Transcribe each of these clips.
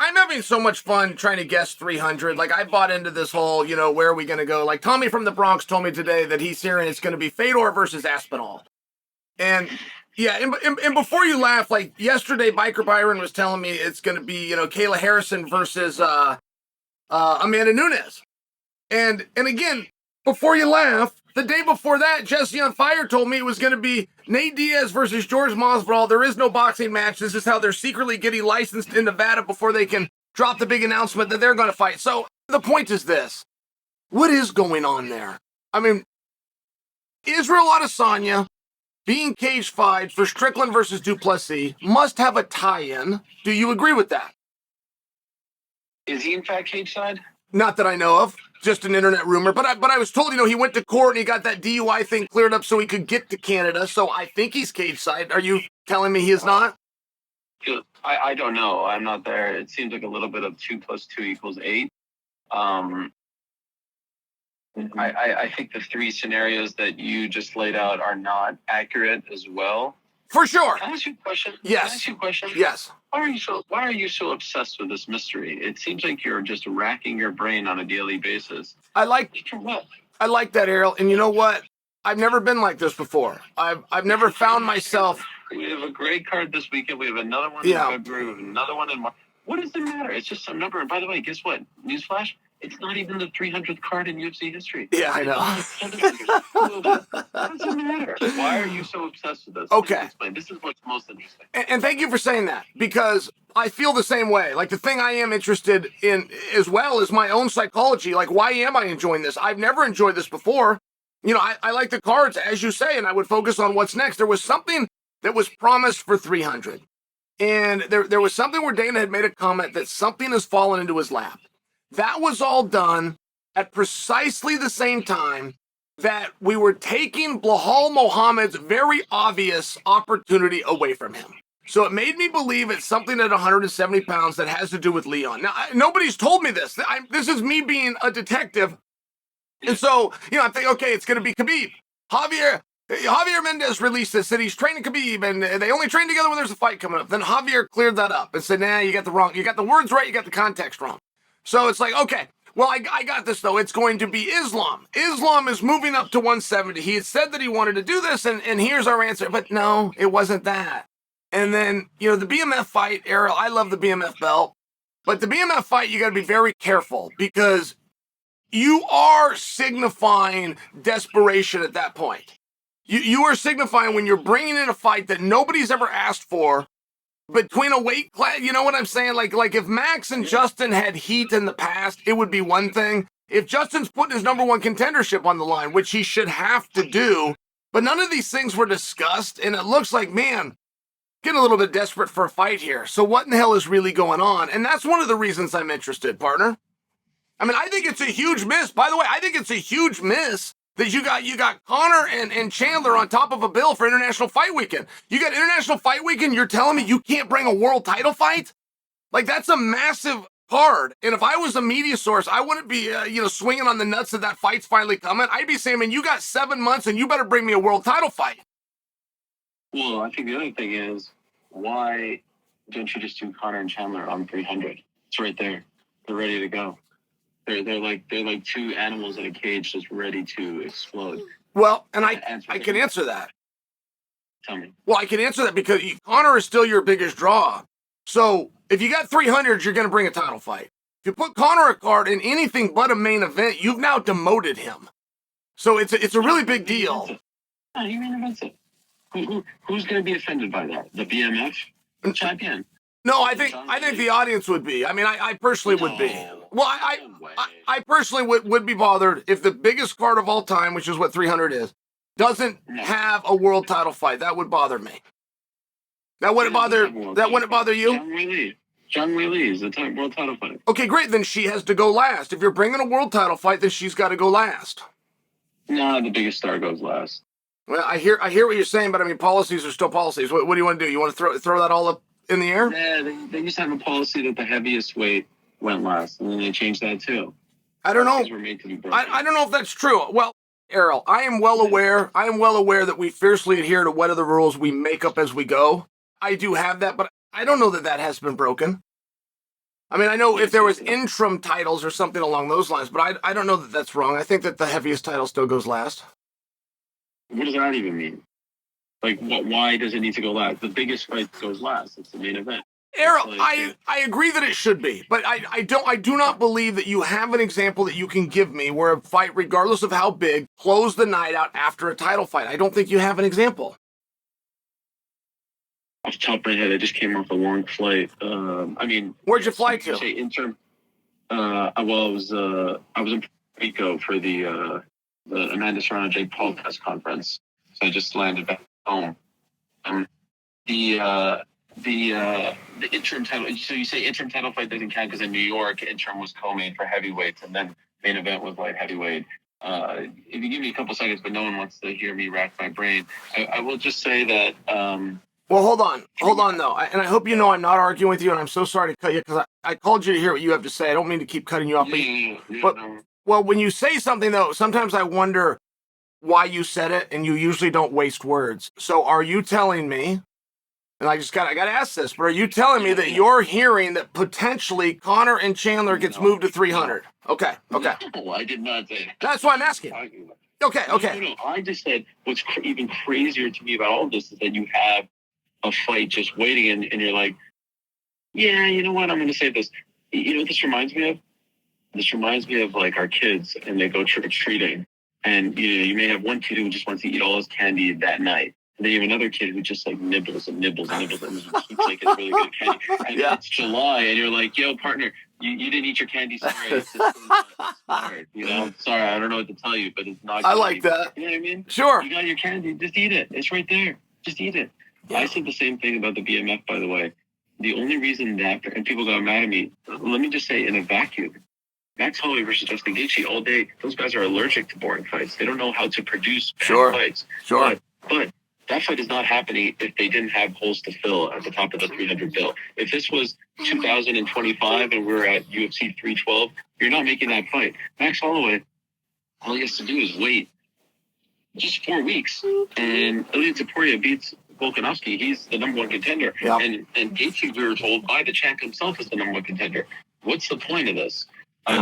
I'm having so much fun trying to guess 300. Like, I bought into this whole, where are we going to go? Like, Tommy from the Bronx told me today that he's hearing it's going to be Fedor versus Aspinall. And, yeah, and before you laugh, like, yesterday, Biker Byron was telling me it's going to be, Kayla Harrison versus Amanda Nunes. And again, before you laugh, the day before that, Jesse on Fire told me it was going to be Nate Diaz versus George Masvidal. There is no boxing match. This is how they're secretly getting licensed in Nevada before they can drop the big announcement that they're going to fight. So the point is this. What is going on there? I mean, Israel Adesanya being cage-fied for Strickland versus Duplessis must have a tie-in. Do you agree with that? Is he in fact cage-side? Not that I know of. Just an internet rumor. But I was told, he went to court and he got that DUI thing cleared up so he could get to Canada. So I think he's cage-side. Are you telling me he is not? I don't know. I'm not there. It seems like a little bit of 2 + 2 = 8. I think the 3 scenarios that you just laid out are not accurate as well. For sure. Can I ask you a question? Yes. Can I ask you a question? Yes. Why are you so obsessed with this mystery? It seems like you're just racking your brain on a daily basis. I like that, Ariel. And you know what? I've never been like this before. I've never found myself. We have a great card this weekend. We have another one in February. We have another one in March. What does it matter? It's just some number. And by the way, guess what? Newsflash. It's not even the 300th card in UFC history. Yeah, I know. What does it matter? Why are you so obsessed with this? Okay. Explain. This is what's most interesting. And thank you for saying that, because I feel the same way. Like, the thing I am interested in as well is my own psychology. Like, why am I enjoying this? I've never enjoyed this before. I like the cards, as you say, and I would focus on what's next. There was something that was promised for 300. And there was something where Dana had made a comment that something has fallen into his lap. That was all done at precisely the same time that we were taking Blahal Muhammad's very obvious opportunity away from him. So it made me believe it's something at 170 pounds that has to do with Leon. Now, nobody's told me this. This is me being a detective. And so, I'm thinking, okay, it's going to be Khabib. Javier Mendez released this, said he's training Khabib, and they only train together when there's a fight coming up. Then Javier cleared that up and said, nah, you got the words right, you got the context wrong. So it's like, okay, well, I got this, though. It's going to be Islam. Islam is moving up to 170. He had said that he wanted to do this, and here's our answer. But no, it wasn't that. And then, the BMF fight, Ariel, I love the BMF belt. But the BMF fight, you got to be very careful, because you are signifying desperation at that point. You are signifying when you're bringing in a fight that nobody's ever asked for, between a weight class, you know what I'm saying? Like if Max and Justin had heat in the past, it would be one thing. If Justin's putting his #1 contendership on the line, which he should have to do, but none of these things were discussed, and it looks like, man, getting a little bit desperate for a fight here. So what in the hell is really going on? And that's one of the reasons I'm interested, partner. I mean, I think it's a huge miss. By the way, I think it's a huge miss that you got Conor and Chandler on top of a bill for International Fight Weekend. You got International Fight Weekend, you're telling me you can't bring a world title fight? Like, that's a massive card. And if I was a media source, I wouldn't be, swinging on the nuts that fight's finally coming. I'd be saying, man, you got 7 months and you better bring me a world title fight. Well, I think the other thing is, why don't you just do Conor and Chandler on 300? It's right there. They're ready to go. They're like 2 animals in a cage just ready to explode. Well, and I can answer that. Tell me. Well, I can answer that because Conor is still your biggest draw. So if you got 300, you're going to bring a title fight. If you put Conor a card in anything but a main event, you've now demoted him. So it's a really big deal. He main events it. Who's going to be offended by that? The BMF champion? No, I think the audience would be. I mean, I personally would be. Well, I personally would be bothered if the biggest card of all time, which is what 300 is, doesn't have a world title fight. That would bother me. That wouldn't bother you? Zhang Weili is the world title fight. Okay, great. Then she has to go last. If you're bringing a world title fight, then she's got to go last. No, the biggest star goes last. Well, I hear what you're saying, but I mean, policies are still policies. What do you want to do? You want to throw that all up in the air? Yeah, they used to have a policy that the heaviest weight went last, and then they changed that too. I don't know. Were made to be I don't know if that's true. Well, Ariel, I am well aware that we fiercely adhere to what are the rules we make up as we go. I do have that, but I don't know that has been broken. I mean, I know if there was interim titles or something along those lines, but I don't know that that's wrong. I think that the heaviest title still goes last. What does that even mean? Like, why does it need to go last? The biggest fight goes last. It's the main event. Ariel, I agree that it should be, but I do not believe that you have an example that you can give me where a fight, regardless of how big, closed the night out after a title fight. I don't think you have an example. Off the top of my head, I just came off a long flight. I mean, where'd you fly to? Say interim. Well, I was in Puerto Rico for the Amanda Serrano Jake Paul press conference, so I just landed back home. The interim title. So you say interim title fight doesn't count because in New York, interim was co-main for heavyweights, and then main event was light heavyweight. If you give me a couple seconds, but no one wants to hear me rack my brain, I will just say that. Well, hold on though, and I hope you know I'm not arguing with you, and I'm so sorry to cut you because I called you to hear what you have to say. I don't mean to keep cutting you off, but well, when you say something though, sometimes I wonder why you said it, and you usually don't waste words. So, are you telling me? And I got to ask this, but are you telling me that you're hearing that potentially Conor and Chandler gets moved to 300? Okay. No, I did not say that. That's why I'm asking. Okay. No, I just said what's even crazier to me about all of this is that you have a fight just waiting, and you're like, yeah, you know what? I'm going to say this. You know what this reminds me of? This reminds me of like our kids, and they go trick-or-treating, and you may have one kid who just wants to eat all his candy that night. And then you have another kid who just like nibbles and keeps like it's really good candy. And it's July, and you're like, yo, partner, you didn't eat your candy. Sorry, it's hard. You know, sorry, I don't know what to tell you, but it's not. I like that. You know what I mean? Sure. You got your candy, just eat it. It's right there. Just eat it. Yeah. I said the same thing about the BMF, by the way. The only reason that, and people got mad at me, let me just say, in a vacuum, Max Holloway versus Justin Gaethje all day, those guys are allergic to boring fights. They don't know how to produce fights. Sure. But that fight is not happening if they didn't have holes to fill at the top of the 300 bill. If this was 2025 and we're at UFC 312, you're not making that fight. Max Holloway, all he has to do is wait just 4 weeks. And Ilya Topuria beats Volkanovski. He's the number one contender. Yeah. And Gaethje, we were told by the champ himself, is the number one contender. What's the point of this?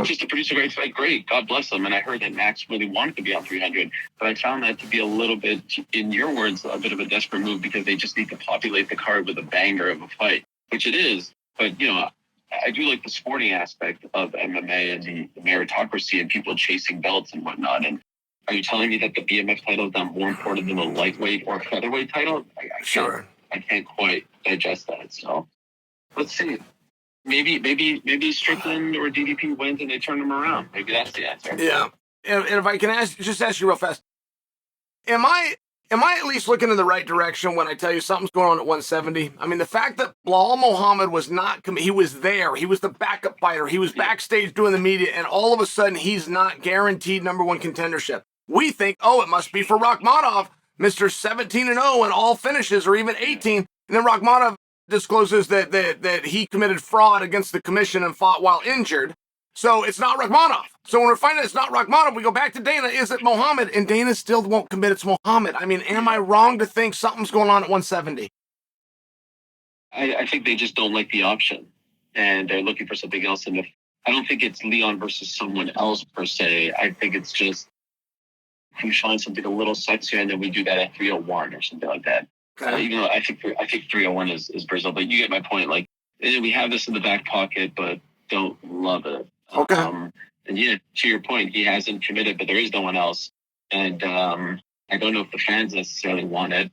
Just to produce a great fight, great. God bless them. And I heard that Max really wanted to be on 300. But I found that to be a little bit, in your words, a bit of a desperate move because they just need to populate the card with a banger of a fight, which it is. But, you know, I do like the sporting aspect of MMA and the meritocracy and people chasing belts and whatnot. And are you telling me that the BMF title is not more important than the lightweight or featherweight title? I can't quite digest that. So let's see. Maybe Strickland or DDP wins and they turn them around. Maybe that's the answer. Yeah. And if I can ask you real fast, am I at least looking in the right direction when I tell you something's going on at 170? I mean, the fact that Bilal Muhammad was not, he was there. He was the backup fighter. He was backstage doing the media, and all of a sudden he's not guaranteed number one contendership. We think, oh, it must be for Rakhmonov, Mr. 17-0 and all finishes, or even 18. And then Rakhmonov discloses that he committed fraud against the commission and fought while injured. So it's not Rakhmonov. So when we're finding it's not Rakhmonov, we go back to Dana. Is it Muhammad? And Dana still won't commit it's Muhammad. I mean, am I wrong to think something's going on at 170? I think they just don't like the option. And they're looking for something else. And I don't think it's Leon versus someone else per se. I think it's just we find something a little sexier and then we do that at 301 or something like that. Okay. Even though I think 301 is Brazil, but you get my point. Like we have this in the back pocket, but don't love it. Okay. And yeah, to your point, he hasn't committed, but there is no one else. And I don't know if the fans necessarily want it.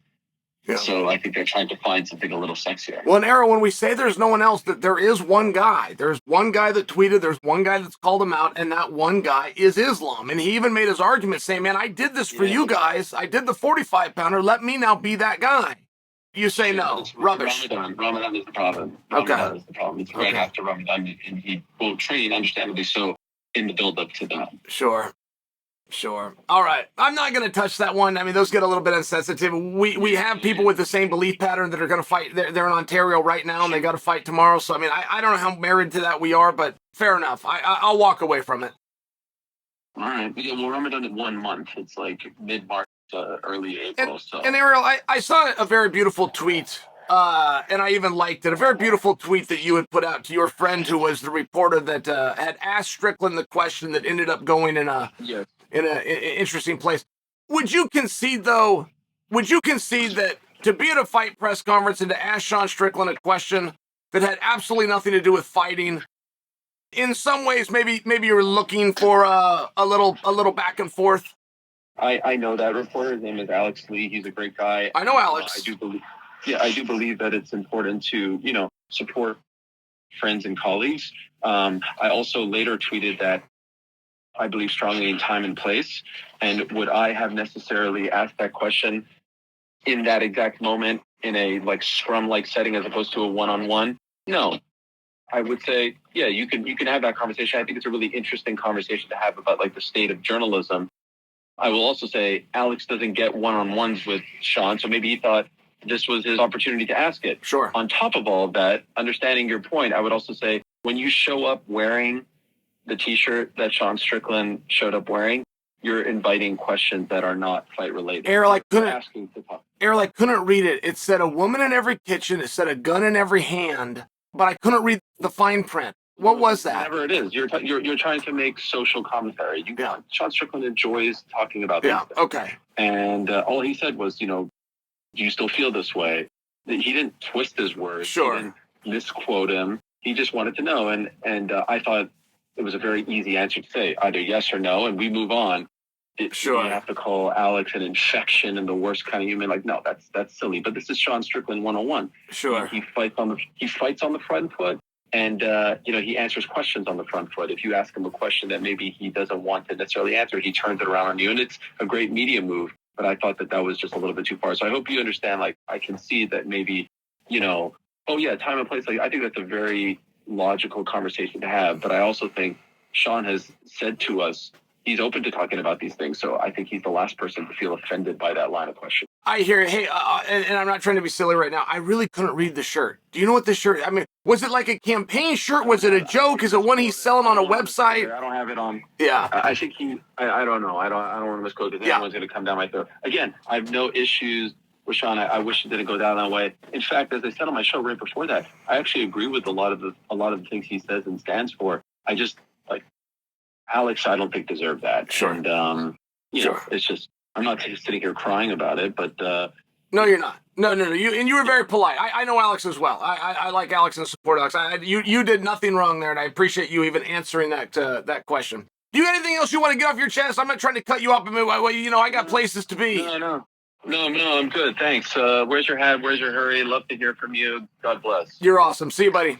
Yeah. So I think they're trying to find something a little sexier. Well, and Ariel, when we say there's no one else, that there is one guy. There's one guy that tweeted, there's one guy that's called him out, and that one guy is Islam. And he even made his argument saying, man, I did this for you guys. I did the 45-pounder. Let me now be that guy. You say no. Rubbish. Ramadan is the problem. Ramadan is the problem. It's right after Ramadan, and he will train, understandably so, in the build-up to that. Sure. All right. I'm not going to touch that one. I mean, those get a little bit insensitive. We have people with the same belief pattern that are going to fight. They're in Ontario right now, and they got to fight tomorrow. So, I mean, I don't know how married to that we are, but fair enough. I'll walk away from it. All right. Well, Ramadan in 1 month. It's like mid-March. Early April. And Ariel, I saw a very beautiful tweet And I even liked it. A very beautiful tweet that you had put out to your friend who was the reporter that had asked Strickland the question that ended up going in a interesting place. Would you concede, though? Would you concede that to be at a fight press conference and to ask Sean Strickland a question that had absolutely nothing to do with fighting, in some ways, maybe you were looking for a little back and forth? I know that reporter. His name is Alex Lee. He's a great guy. I know Alex. I do believe that it's important to, support friends and colleagues. I also later tweeted that I believe strongly in time and place. And would I have necessarily asked that question in that exact moment in a scrum-like setting as opposed to a one-on-one? No. I would say, yeah, you can have that conversation. I think it's a really interesting conversation to have about the state of journalism. I will also say Alex doesn't get one-on-ones with Sean, so maybe he thought this was his opportunity to ask it. Sure. On top of all of that, understanding your point, I would also say when you show up wearing the T-shirt that Sean Strickland showed up wearing, you're inviting questions that are not fight related. Ariel, I couldn't read it. It said a woman in every kitchen. It said a gun in every hand, but I couldn't read the fine print. What was that? Whatever it is, you're trying to make social commentary. Sean Strickland enjoys talking about these things. Okay. And all he said was, do you still feel this way? He didn't twist his words. Sure. He didn't misquote him. He just wanted to know. And I thought it was a very easy answer to say, either yes or no, and we move on. Sure. You have to call Alex an infection and the worst kind of human. No, that's silly. But this is Sean Strickland 101. Sure. He fights on the front foot. And, he answers questions on the front foot. If you ask him a question that maybe he doesn't want to necessarily answer, he turns it around on you. And it's a great media move. But I thought that was just a little bit too far. So I hope you understand, I can see that maybe, time and place. I think that's a very logical conversation to have. But I also think Sean has said to us, he's open to talking about these things. So I think he's the last person to feel offended by that line of question. I hear it. Hey, and I'm not trying to be silly right now. I really couldn't read the shirt. Do you know what the shirt, was it like a campaign shirt? Was it a joke? Is it one he's selling on a website? I don't have it on. Yeah. I think I don't know. I don't want to misquote it. Anyone's going to come down my throat. Again, I have no issues with Sean. I wish it didn't go down that way. In fact, as I said on my show right before that, I actually agree with a lot of the things he says and stands for. I just, Alex, I don't think deserved that. Sure. And, sure. It's just, I'm not sitting here crying about it, but... No, you're not. No. You were very polite. I know Alex as well. I like Alex and support Alex. You did nothing wrong there, and I appreciate you even answering that question. Do you have anything else you want to get off your chest? I'm not trying to cut you off. I got places to be. No, I'm good. Thanks. Where's your hat? Where's your hurry? Love to hear from you. God bless. You're awesome. See you, buddy.